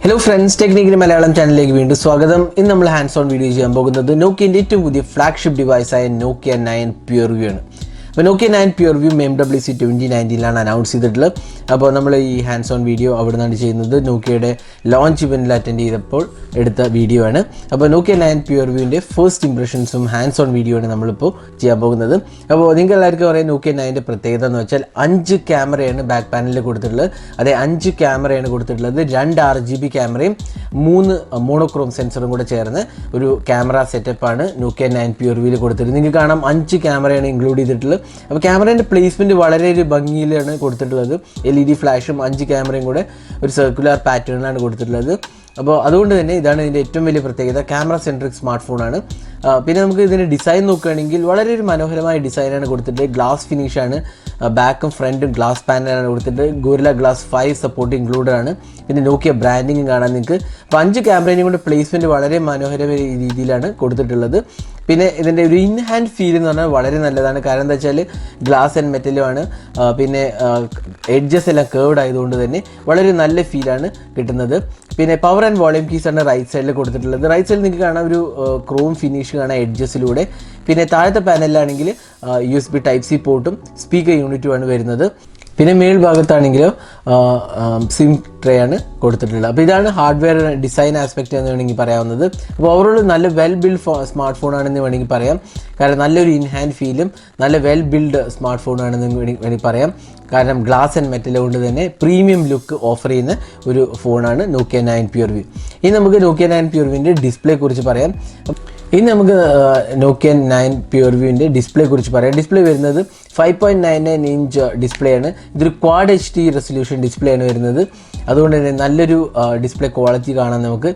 Hello friends, Technical Malayalam channel വീണ്ടും സ്വാഗതം. ഇന്ന് നമ്മൾ ഹാൻഡ്സ് ഓൺ വീഡിയോ ചെയ്യാൻ പോകുന്നത് നോക്കിയൻ്റെ ഏറ്റവും പുതിയ ഫ്ലാഗ്ഷിപ്പ് ഡിവൈസായ നോക്കിയ 9 PureView ആണ്. അപ്പോൾ നോക്കിയ 9 PureView MWC 2019 അനൗൺസ് ചെയ്തിട്ടുള്ളത്. അപ്പോൾ നമ്മൾ ഈ ഹാൻഡ്സ് ഓൺ വീഡിയോ അവിടെ നിന്നാണ് ചെയ്യുന്നത്. നോക്കിയയുടെ ലോഞ്ച് ഇവൻറ്റിൽ അറ്റൻഡ് ചെയ്തപ്പോൾ എടുത്ത വീഡിയോ ആണ്. അപ്പോൾ നോക്കിയ 9 PureViewൻ്റെ ഫസ്റ്റ് ഇംപ്രഷൻസും ഹാൻഡ്സ് ഓൺ വീഡിയോ ആണ് നമ്മളിപ്പോൾ ചെയ്യാൻ പോകുന്നത്. അപ്പോൾ നിങ്ങൾക്ക് എല്ലാവർക്കും പറയാം നോക്കിയ 9ൻ്റെ പ്രത്യേകത എന്ന് വെച്ചാൽ 5 ക്യാമറയാണ് ബാക്ക് പാനലിൽ കൊടുത്തിട്ടുള്ളത്. അതെ, 5 ക്യാമറയാണ് കൊടുത്തിട്ടുള്ളത്. 2 RGB ക്യാമറയും 3 മോണോക്രോം സെൻസറും കൂടെ ചേർന്ന് ഒരു ക്യാമറ സെറ്റപ്പാണ് നോക്കിയ 9 PureViewയിൽ കൊടുത്തിട്ടുള്ളത്. നിങ്ങൾക്ക് കാണാം 5 ക്യാമറയാണ് ഇൻക്ലൂഡ് ചെയ്തിട്ടുള്ളത്. അപ്പോൾ ക്യാമറേൻ്റെ പ്ലേസ്മെൻറ്റ് വളരെ ഒരു ഭംഗിയിലാണ് കൊടുത്തിട്ടുള്ളത്. LED ഫ്ലാഷും 5 ക്യാമറയും കൂടെ ഒരു സർക്കുലർ പാറ്റേണിലാണ് കൊടുത്തിട്ടുള്ളത്. അപ്പോൾ അതുകൊണ്ട് തന്നെ ഇതാണ് ഇതിൻ്റെ ഏറ്റവും വലിയ പ്രത്യേകത. ക്യാമറ സെൻട്രിക് സ്മാർട്ട് ഫോണാണ്. പിന്നെ നമുക്ക് ഇതിൻ്റെ ഡിസൈൻ നോക്കുകയാണെങ്കിൽ വളരെ ഒരു മനോഹരമായ ഡിസൈനാണ് കൊടുത്തിട്ടുള്ളത്. ഗ്ലാസ് ഫിനിഷാണ്, ബാക്കും ഫ്രണ്ടും ഗ്ലാസ് പാനലാണ് കൊടുത്തിട്ട് ഗോറില്ല ഗ്ലാസ് 5 സപ്പോർട്ട് ഇൻക്ലൂഡഡ് ആണ്. പിന്നെ നോക്കിയ ബ്രാൻഡിങ് കാണാൻ നിങ്ങൾക്ക്. അപ്പോൾ 5 ക്യാമറേനെയും കൊണ്ട് പ്ലേസ്മെൻറ്റ് വളരെ മനോഹരമായ രീതിയിലാണ് കൊടുത്തിട്ടുള്ളത്. പിന്നെ ഇതിൻ്റെ ഒരു ഇൻ ഹാൻഡ് ഫീൽ എന്ന് പറഞ്ഞാൽ വളരെ നല്ലതാണ്. കാരണം എന്താ വെച്ചാൽ ഗ്ലാസ് ആൻഡ് മെറ്റലുമാണ്. പിന്നെ എഡ്ജസ് എല്ലാം കേർവ്ഡ് ആയതുകൊണ്ട് തന്നെ വളരെ നല്ല ഫീലാണ് കിട്ടുന്നത്. പിന്നെ പവർ ആൻഡ് വോളിയം കീസാണ് റൈറ്റ് സൈഡിൽ കൊടുത്തിട്ടുള്ളത്. റൈറ്റ് സൈഡിൽ നിങ്ങൾക്ക് കാണാം ഒരു ക്രോം ഫിനിഷ് കാണാം എഡ്ജസിലൂടെ. പിന്നെ താഴത്തെ പാനലിലാണെങ്കിൽ USB Type-C പോർട്ടും സ്പീക്കർ യൂണിറ്റുമാണ് വരുന്നത്. പിന്നെ മേൽ ഭാഗത്താണെങ്കിലോ സിം ട്രേ ആണ് കൊടുത്തിട്ടുള്ളത്. അപ്പോൾ ഇതാണ് ഹാർഡ്വെയർ ഡിസൈൻ ആസ്പെക്റ്റ് എന്ന് വേണമെങ്കിൽ പറയാവുന്നത്. അപ്പോൾ ഓവറോൾ നല്ല വെൽ ബിൽഡ് സ്മാർട്ട് ഫോണാണെന്ന് വേണമെങ്കിൽ പറയാം. കാരണം നല്ലൊരു ഇൻ ഹാൻഡ് ഫീലും നല്ല വെൽ ബിൽഡ് സ്മാർട്ട് ഫോണാണെന്ന് വേണമെങ്കിൽ പറയാം. കാരണം ഗ്ലാസ് ആൻഡ് മെറ്റൽ കൊണ്ട് തന്നെ പ്രീമിയം ലുക്ക് ഓഫർ ചെയ്യുന്ന ഒരു ഫോണാണ് നോക്കിയ 9 PureView. ഇനി നമുക്ക് നോക്കിയ 9 PureViewൻ്റെ ഡിസ്പ്ലേ കുറിച്ച് പറയാം. ഇനി നമുക്ക് നോക്കിയ 9 PureViewൻ്റെ ഡിസ്പ്ലേ കുറിച്ച് പറയാം. ഡിസ്പ്ലേ വരുന്നത് 5.99 ഇഞ്ച് ഡിസ്പ്ലേ ആണ്. ഇതൊരു ക്വാഡ് HD റെസൊല്യൂഷൻ ഡിസ്പ്ലേ ആണ് വരുന്നത്. അതുകൊണ്ട് തന്നെ നല്ലൊരു ഡിസ്പ്ലേ ക്വാളിറ്റി കാണാൻ നമുക്ക്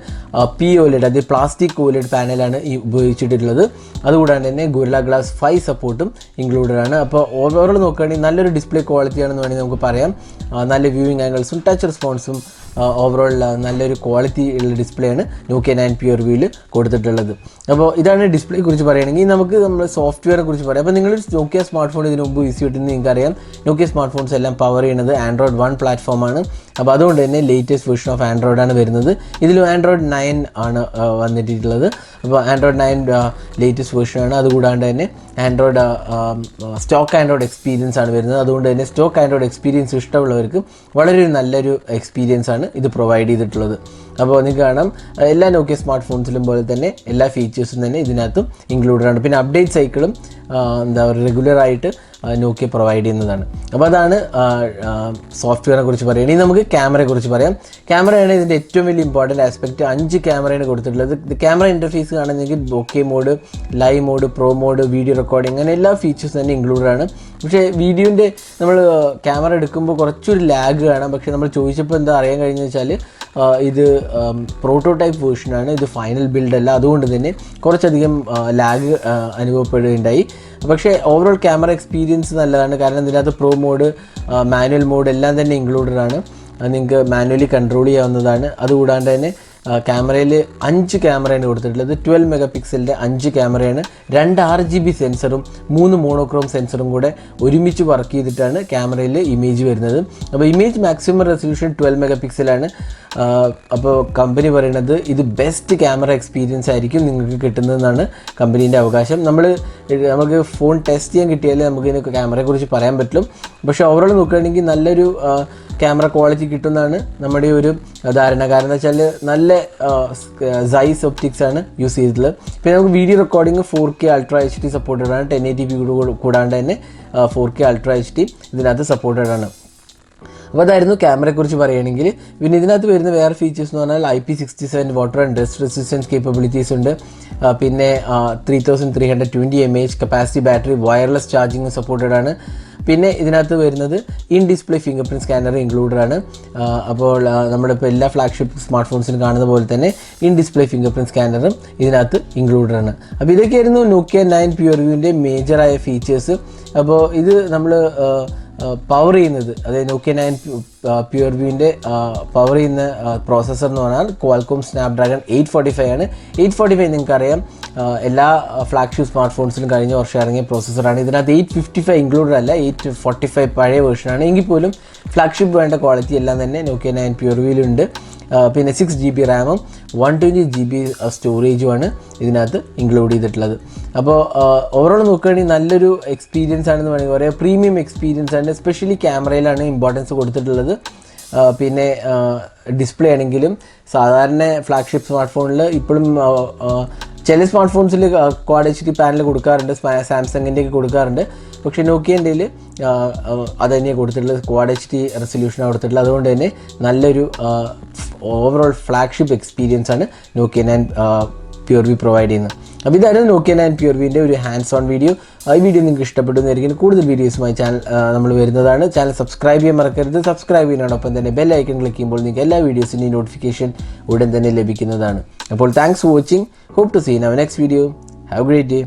POLED, അത് പ്ലാസ്റ്റിക് OLED പാനലാണ് ഈ ഉപയോഗിച്ചിട്ടുള്ളത്. അതുകൂടാണ്ട് തന്നെ ഗോറില്ല ഗ്ലാസ് 5 സപ്പോർട്ടും ഇൻക്ലൂഡഡ് ആണ്. അപ്പോൾ ഓവറോൾ നോക്കുകയാണെങ്കിൽ നല്ലൊരു ഡിസ്പ്ലേ ക്വാളിറ്റി ആണെന്ന് വേണമെങ്കിൽ നമുക്ക് പറയാം. നല്ല വ്യൂയിങ് ആംഗിൾസും ടച്ച് റെസ്പോൺസും ഓവറോൾ നല്ലൊരു ക്വാളിറ്റി ഉള്ള ഡിസ്പ്ലേ ആണ് നോക്കിയ 9 PureViewയിൽ കൊടുത്തിട്ടുള്ളത്. അപ്പോൾ ഇതാണ് ഡിസ്പ്ലേ കുറിച്ച് പറയുകയാണെങ്കിൽ നമുക്ക് നമ്മൾ സോഫ്റ്റ്വെയറെ കുറിച്ച് പറയാം. അപ്പോൾ നിങ്ങൾ നോക്കിയ സ്മാർട്ട് ഫോൺ ഇതിന് മുമ്പ് യൂസ് ചെയ്തിട്ടുണ്ടെന്ന് നിങ്ങൾക്കറിയാം. നോക്കിയ സ്മാർട്ട് ഫോൺസ് എല്ലാം പവർ ചെയ്യുന്നത് Android 1 പ്ലാറ്റ്ഫോമാണ്. അപ്പോൾ അതുകൊണ്ട് തന്നെ ലേറ്റസ്റ്റ് വേർഷൻ ഓഫ് ആൻഡ്രോയിഡാണ് വരുന്നത്. ഇതിലും Android 9 ആണ് വന്നിട്ടുള്ളത്. അപ്പോൾ Android 9 ലേറ്റസ്റ്റ് വേർഷനാണ്. അതുകൂടാണ്ട് തന്നെ സ്റ്റോക്ക് ആൻഡ്രോയിഡ് എക്സ്പീരിയൻസ് ആണ് വരുന്നത്. അതുകൊണ്ട് തന്നെ സ്റ്റോക്ക് ആൻഡ്രോയിഡ് എക്സ്പീരിയൻസ് ഇഷ്ടമുള്ളവർക്ക് വളരെ നല്ലൊരു എക്സ്പീരിയൻസ് ആണ് ഇത് പ്രൊവൈഡ് ചെയ്തിട്ടുള്ളത്. അപ്പോൾ നിങ്ങൾക്ക് കാണാം എല്ലാ നോക്കിയ സ്മാർട്ട് ഫോൺസിലും പോലെ തന്നെ എല്ലാ ഫീച്ചേഴ്സും തന്നെ ഇതിനകത്തും ഇൻക്ലൂഡഡ് ആണ്. പിന്നെ അപ്ഡേറ്റ് സൈക്കിളും റെഗുലറായിട്ട് നോക്കിയ പ്രൊവൈഡ് ചെയ്യുന്നതാണ്. അപ്പോൾ അതാണ് സോഫ്റ്റ്വെയറിനെ കുറിച്ച് പറയുക. ഇനി നമുക്ക് ക്യാമറയെ കുറിച്ച് പറയാം. ക്യാമറയാണ് ഇതിൻ്റെ ഏറ്റവും വലിയ ഇമ്പോർട്ടൻറ്റ് ആസ്പെക്റ്റ്. 5 ക്യാമറയാണ് കൊടുത്തിട്ടുള്ളത്. ക്യാമറ ഇൻ്റർഫേസ് കാണുന്നെങ്കിൽ bokeh mode, live mode, pro mode, video recording, അങ്ങനെ എല്ലാ ഫീച്ചേഴ്സും തന്നെ ഇൻക്ലൂഡഡ് ആണ്. പക്ഷേ വീഡിയോൻ്റെ നമ്മൾ ക്യാമറ എടുക്കുമ്പോൾ കുറച്ചൊരു ലാഗ് കാണാം. പക്ഷേ നമ്മൾ ചോദിച്ചപ്പോൾ എന്താ അറിയാൻ കഴിഞ്ഞെന്ന് വെച്ചാൽ ഇത് പ്രോട്ടോടൈപ്പ് വേർഷനാണ്, ഇത് ഫൈനൽ ബിൽഡല്ല. അതുകൊണ്ട് തന്നെ കുറച്ചധികം ലാഗ് അനുഭവപ്പെടുകയുണ്ടായി. പക്ഷേ ഓവറോൾ ക്യാമറ എക്സ്പീരിയൻസ് നല്ലതാണ്. കാരണം ഇതിനകത്ത് പ്രോ മോഡ്, മാനുവൽ മോഡ് എല്ലാം തന്നെ ഇൻക്ലൂഡഡ് ആണ്. നിങ്ങൾക്ക് മാനുവലി കൺട്രോൾ ചെയ്യാവുന്നതാണ്. അതുകൂടാണ്ട് തന്നെ ക്യാമറയിൽ 5 ക്യാമറയാണ് കൊടുത്തിട്ടുള്ളത്. 12 മെഗാപിക്സലിൻ്റെ 5 ക്യാമറയാണ്. 2 RGB സെൻസറും 3 മോണോക്രോം സെൻസറും കൂടെ ഒരുമിച്ച് വർക്ക് ചെയ്തിട്ടാണ് ക്യാമറയിൽ ഇമേജ് വരുന്നത്. അപ്പോൾ ഇമേജ് മാക്സിമം റെസൊല്യൂഷൻ 12 മെഗാപിക്സലാണ്. അപ്പോൾ കമ്പനി പറയുന്നത് ഇത് ബെസ്റ്റ് ക്യാമറ എക്സ്പീരിയൻസ് ആയിരിക്കും നിങ്ങൾക്ക് കിട്ടുന്നതെന്നാണ് കമ്പനീൻ്റെ അവകാശം. നമുക്ക് ഫോൺ ടെസ്റ്റ് ചെയ്യാൻ കിട്ടിയാലേ നമുക്ക് ഇതിന് ക്യാമറയെക്കുറിച്ച് പറയാൻ പറ്റും. പക്ഷേ ഓവറോൾ നോക്കുകയാണെങ്കിൽ നല്ലൊരു ക്യാമറ ക്വാളിറ്റി കിട്ടുന്നതാണ് നമ്മുടെ ഒരു ധാരണ. കാരണം എന്താ വെച്ചാൽ നല്ല സൈസ് ഒപ്റ്റിക്സ് ആണ് യൂസ് ചെയ്തിട്ടുള്ളത്. പിന്നെ നമുക്ക് video recording 4K Ultra HD supported ആണ്. 1080p കൂടാണ്ട് തന്നെ 4K Ultra HD ഇതിനകത്ത് സപ്പോർട്ടഡ് ആണ്. അപ്പോൾ അതായിരുന്നു ക്യാമറയെക്കുറിച്ച് പറയുകയാണെങ്കിൽ. പിന്നെ ഇതിനകത്ത് വരുന്ന വേറെ ഫീച്ചേഴ്സ് എന്ന് പറഞ്ഞാൽ IP67 water and dust resistance capabilities ഉണ്ട്. പിന്നെ 3320 mAh capacity battery, wireless charging supported ആണ്. പിന്നെ ഇതിനകത്ത് വരുന്നത് in display finger print scanner included ആണ്. അപ്പോൾ നമ്മളിപ്പോൾ എല്ലാ ഫ്ലാഗ്ഷിപ്പ് സ്മാർട്ട് ഫോൺസിലും കാണുന്ന പോലെ തന്നെ ഇൻ ഡിസ്പ്ലേ ഫിംഗർ പ്രിൻറ്റ് സ്കാനറും ഇതിനകത്ത് ഇൻക്ലൂഡഡ് ആണ്. അപ്പോൾ ഇതൊക്കെയായിരുന്നു നോക്കിയ 9 PureViewൻ്റെ മേജറായ ഫീച്ചേഴ്സ്. അപ്പോൾ ഇത് നമ്മൾ പവർ ചെയ്യുന്നത്, അതായത് നോക്കിയ 9 PureViewൻ്റെ പവർ ചെയ്യുന്ന പ്രോസസ്സർ എന്ന് പറഞ്ഞാൽ ക്വാൾകോം സ്നാപ്ഡ്രാഗൺ 845 ആണ്. 845 നിങ്ങൾക്കറിയാം എല്ലാ ഫ്ലാഗ്ഷിപ്പ് സ്മാർട്ട് ഫോൺസിലും കഴിഞ്ഞ വർഷം ഇറങ്ങിയ പ്രോസസ്സറാണ്. ഇതിനകത്ത് 855 ഇൻക്ലൂഡഡ് അല്ല, 845 പഴയ വേർഷനാണ്. എങ്കിൽ പോലും ഫ്ലാഗ്ഷിപ്പ് വേണ്ട ക്വാളിറ്റി എല്ലാം തന്നെ നോക്കിയ 9 PureViewലുണ്ട്. പിന്നെ 6GB റാമും 120GB സ്റ്റോറേജുമാണ് ഇതിനകത്ത് ഇൻക്ലൂഡ് ചെയ്തിട്ടുള്ളത്. അപ്പോൾ ഓവറോൾ നോക്കുകയാണെങ്കിൽ നല്ലൊരു എക്സ്പീരിയൻസ് ആണെന്ന് വേണമെങ്കിൽ പറയാം. പ്രീമിയം എക്സ്പീരിയൻസ് ആണ്. എസ്പെഷ്യലി ക്യാമറയിലാണ് ഇമ്പോർട്ടൻസ് കൊടുത്തിട്ടുള്ളത്. പിന്നെ ഡിസ്പ്ലേ ആണെങ്കിലും സാധാരണ ഫ്ലാഗ്ഷിപ്പ് സ്മാർട്ട് ഫോണിൽ ഇപ്പോഴും ചില സ്മാർട്ട് ഫോൺസിൽ ക്വാഡ് HD പാനൽ കൊടുക്കാറുണ്ട്, സാംസങ്ങിൻ്റെയൊക്കെ കൊടുക്കാറുണ്ട്. പക്ഷേ നോക്കിയൻ്റെയിൽ അത് തന്നെയാണ് കൊടുത്തിട്ടുള്ളത്, ക്വാഡ് HD റെസൊല്യൂഷനാണ് കൊടുത്തിട്ടുള്ളത്. അതുകൊണ്ട് തന്നെ നല്ലൊരു ഓവറോൾ ഫ്ലാഗ്ഷിപ്പ് എക്സ്പീരിയൻസ് ആണ് Nokia 9 PureView പ്രൊവൈഡ് ചെയ്യുന്നത്. അപ്പോൾ ഇതായിരുന്നു Nokia 9 PureViewൻ്റെ ഒരു ഹാൻഡ്സ് ഓൺ വീഡിയോ. ഈ വീഡിയോ നിങ്ങൾക്ക് ഇഷ്ടപ്പെടുന്നതായിരിക്കും. കൂടുതൽ വീഡിയോസുമായി ചാനൽ നമ്മൾ വരുന്നതാണ്. ചാനൽ സബ്സ്ക്രൈബ് ചെയ്യാൻ മറക്കരുത്. സബ്സ്ക്രൈബ് ചെയ്യുന്നതോടൊപ്പം തന്നെ ബെൽ ഐക്കൺ ക്ലിക്ക് ചെയ്യുമ്പോൾ നിങ്ങൾക്ക് എല്ലാ വീഡിയോസിൻ്റെയും നോട്ടിഫിക്കേഷൻ ഉടൻ തന്നെ ലഭിക്കുന്നതാണ്. അപ്പോൾ thanks for watching. Hope to see you in our next video. Have a great day.